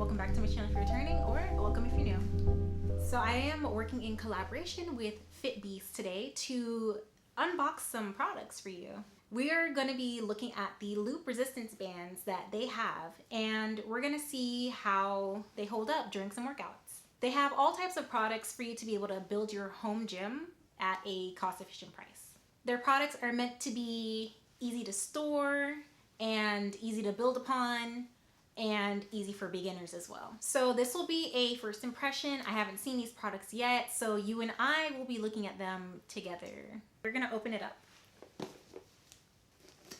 welcome back to my channel if you're returning, or welcome if you're new. So I am working in collaboration with Fitbeast today to unbox some products for you. We are going to be looking at the loop resistance bands that they have, and we're going to see how they hold up during some workouts. They have all types of products for you to be able to build your home gym at a cost-efficient price. Their products are meant to be easy to store and easy to build upon and easy for beginners as well. So this will be a first impression. I haven't seen these products yet, so you and I will be looking at them together. We're gonna open it up.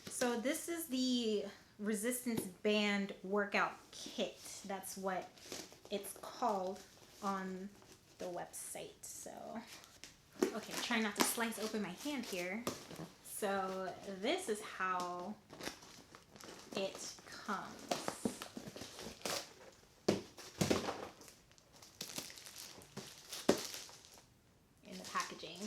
So this is the resistance band workout kit. That's what it's called on the website. So, okay, trying not to slice open my hand here. So this is how it comes. In the packaging.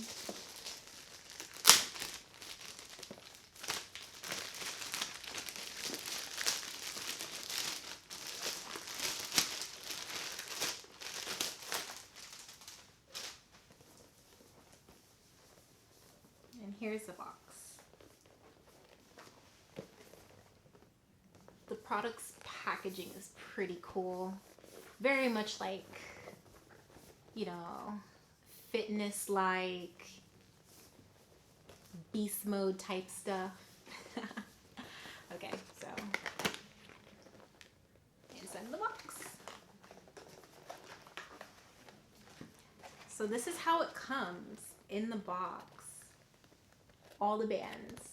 And here's the box. The product's packaging is pretty cool. Very much like, you know, fitness-like, beast mode type stuff. Okay, so inside of the box. So this is how it comes in the box. All the bands.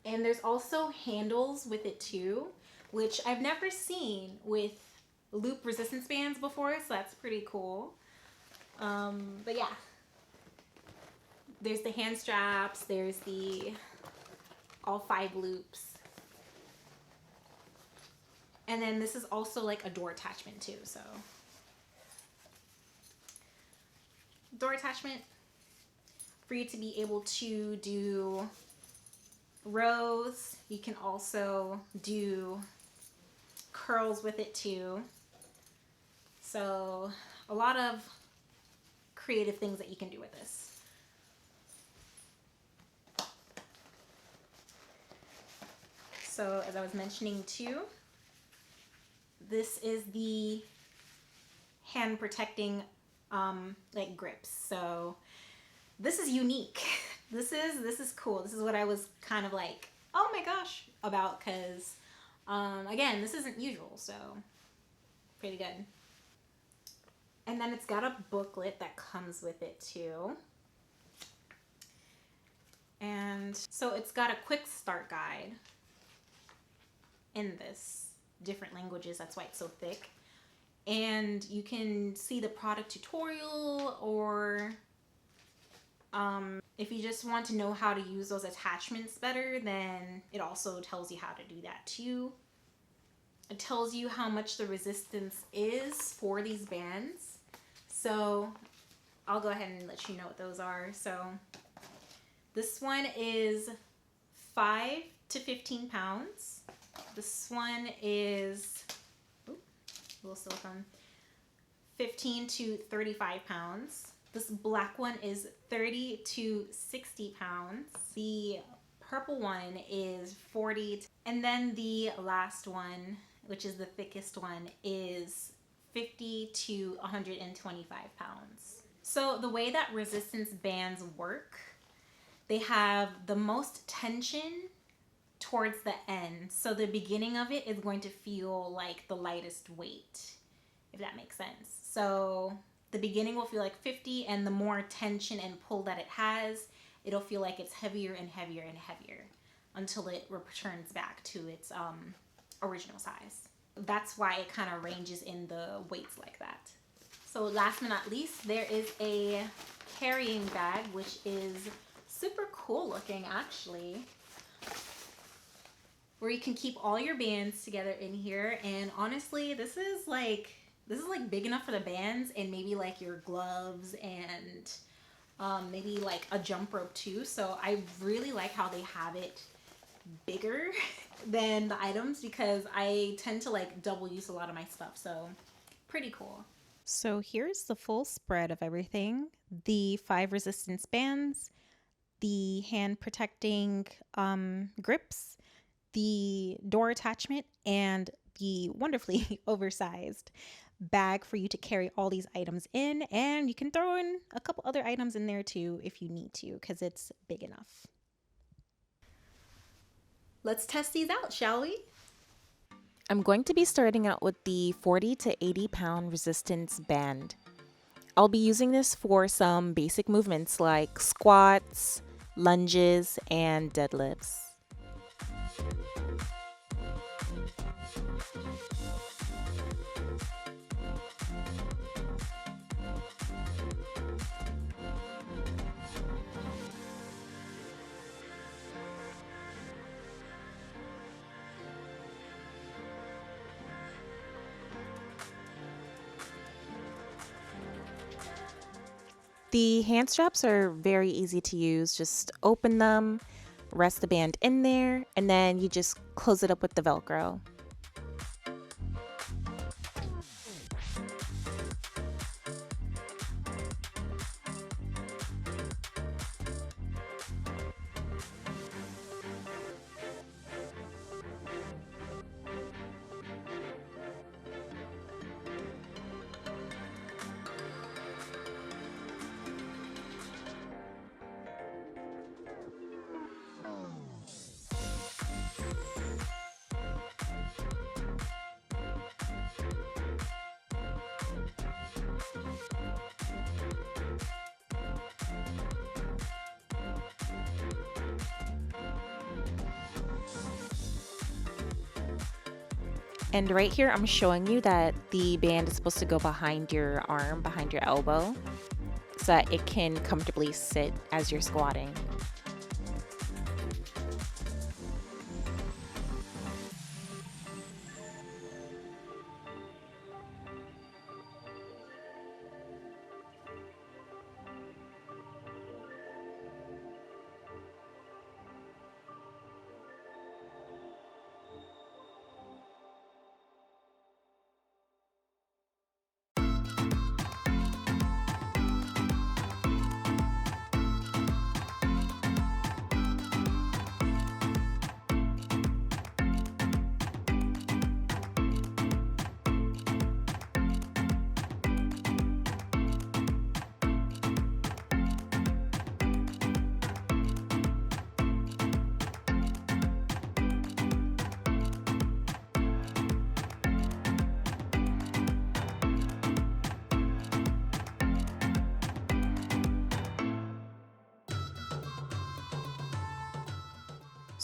And there's also handles with it too, which I've never seen with loop resistance bands before, so that's pretty cool. But yeah, there's the hand straps, there's the all 5 loops. And then this is also like a door attachment too, so. Door attachment for you to be able to do rows. You can also do curls with it too. So a lot of creative things that you can do with this. So as I was mentioning too, this is the hand protecting like grips. So this is unique. This is cool. This is what I was kind of like, oh my gosh, about, because again, this isn't usual, so pretty good. And then it's got a booklet that comes with it too. And so it's got a quick start guide in this, different languages, that's why it's so thick. And you can see the product tutorial, or if you just want to know how to use those attachments better, then it also tells you how to do that too. It tells you how much the resistance is for these bands. So I'll go ahead and let you know what those are. So this one is 5 to 15 pounds. This one is a little silicone, 15 to 35 pounds. This black one is 30 to 60 pounds. The purple one is 40. And then the last one, which is the thickest one, is 50 to 125 pounds. So the way that resistance bands work, they have the most tension towards the end. So the beginning of it is going to feel like the lightest weight, if that makes sense. So the beginning will feel like 50, and the more tension and pull that it has, it'll feel like it's heavier and heavier and heavier until it returns back to its original size. That's why it kind of ranges in the weights like that. So last but not least, there is a carrying bag, which is super cool looking actually, where you can keep all your bands together in here. And honestly, this is like big enough for the bands and maybe like your gloves and maybe like a jump rope too. So I really like how they have it bigger than the items because I tend to like double use a lot of my stuff. So pretty cool. So here's the full spread of everything. The 5 resistance bands, the hand protecting grips, the door attachment, and the wonderfully oversized bag for you to carry all these items in. And you can throw in a couple other items in there too if you need to, because it's big enough. Let's test these out, shall we? I'm going to be starting out with the 40 to 80 pound resistance band. I'll be using this for some basic movements like squats, lunges, and deadlifts. The hand straps are very easy to use. Just open them, rest the band in there, and then you just close it up with the Velcro. And right here, I'm showing you that the band is supposed to go behind your arm, behind your elbow, so that it can comfortably sit as you're squatting.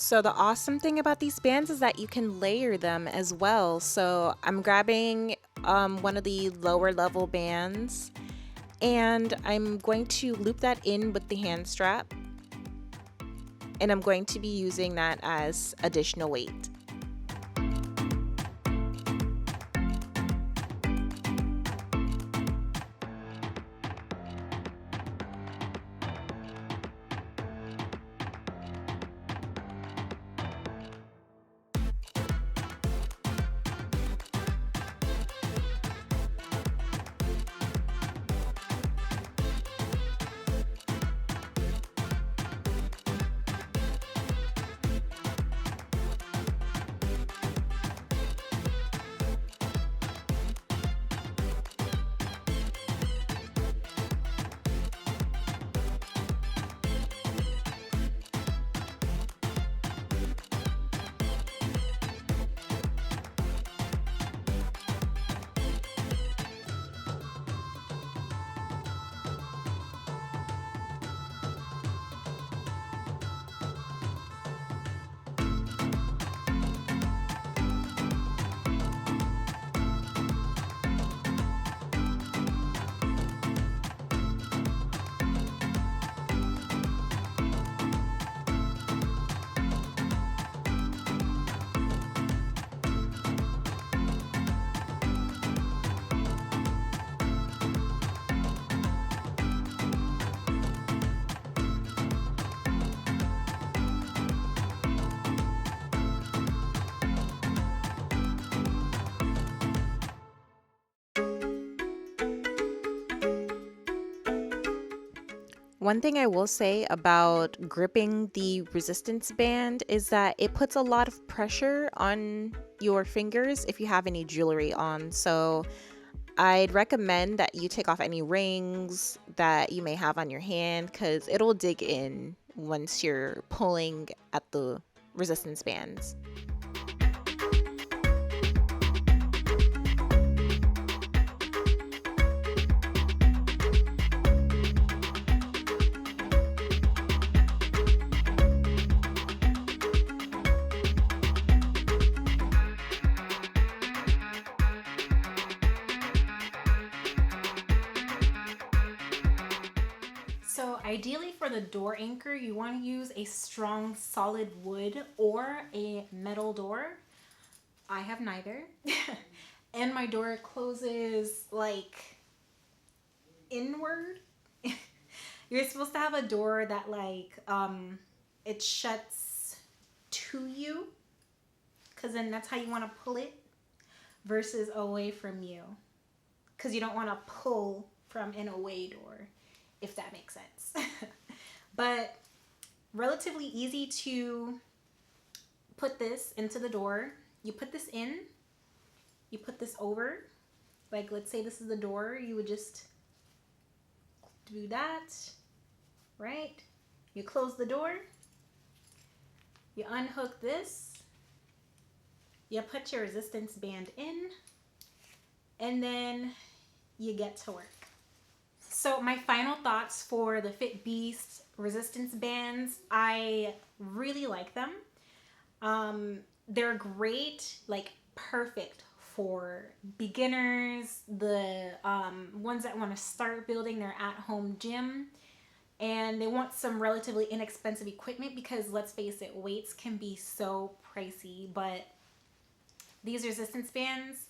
So the awesome thing about these bands is that you can layer them as well. So I'm grabbing one of the lower level bands and I'm going to loop that in with the hand strap. And I'm going to be using that as additional weight. One thing I will say about gripping the resistance band is that it puts a lot of pressure on your fingers if you have any jewelry on. So I'd recommend that you take off any rings that you may have on your hand because it'll dig in once you're pulling at the resistance bands. So ideally for the door anchor, you want to use a strong solid wood or a metal door. I have neither. And my door closes like inward. You're supposed to have a door that it shuts to you, because then that's how you want to pull it, versus away from you, because you don't want to pull from an away door, if that makes sense. But relatively easy to put this into the door. You put this in, you put this over, like let's say this is the door, you would just do that, right? You close the door, you unhook this, you put your resistance band in, and then you get to work. So my final thoughts for the Fitbeast resistance bands, I really like them. They're great, like perfect for beginners, the ones that want to start building their at-home gym, and they want some relatively inexpensive equipment because let's face it, weights can be so pricey, but these resistance bands,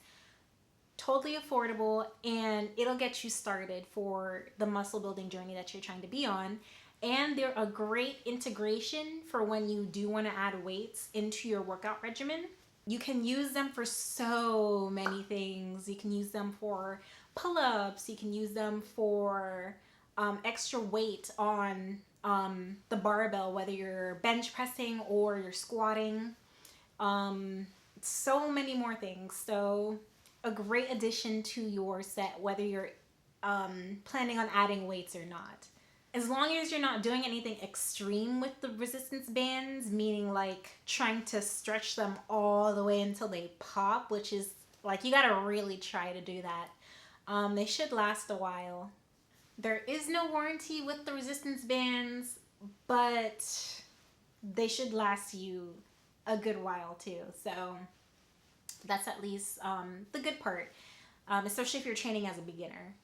totally affordable, and it'll get you started for the muscle building journey that you're trying to be on. And they're a great integration for when you do want to add weights into your workout regimen. You can use them for so many things. You can use them for pull-ups. You can use them for extra weight on the barbell, whether you're bench pressing or you're squatting. So many more things. So a great addition to your set, whether you're planning on adding weights or not. As long as you're not doing anything extreme with the resistance bands, meaning like trying to stretch them all the way until they pop, which is like you gotta really try to do that. They should last a while. There is no warranty with the resistance bands, but they should last you a good while too. So that's at least the good part, especially if you're training as a beginner.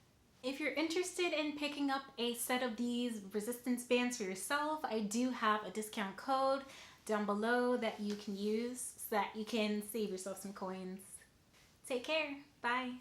If you're interested in picking up a set of these resistance bands for yourself, I do have a discount code down below that you can use so that you can save yourself some coins. Take care. Bye.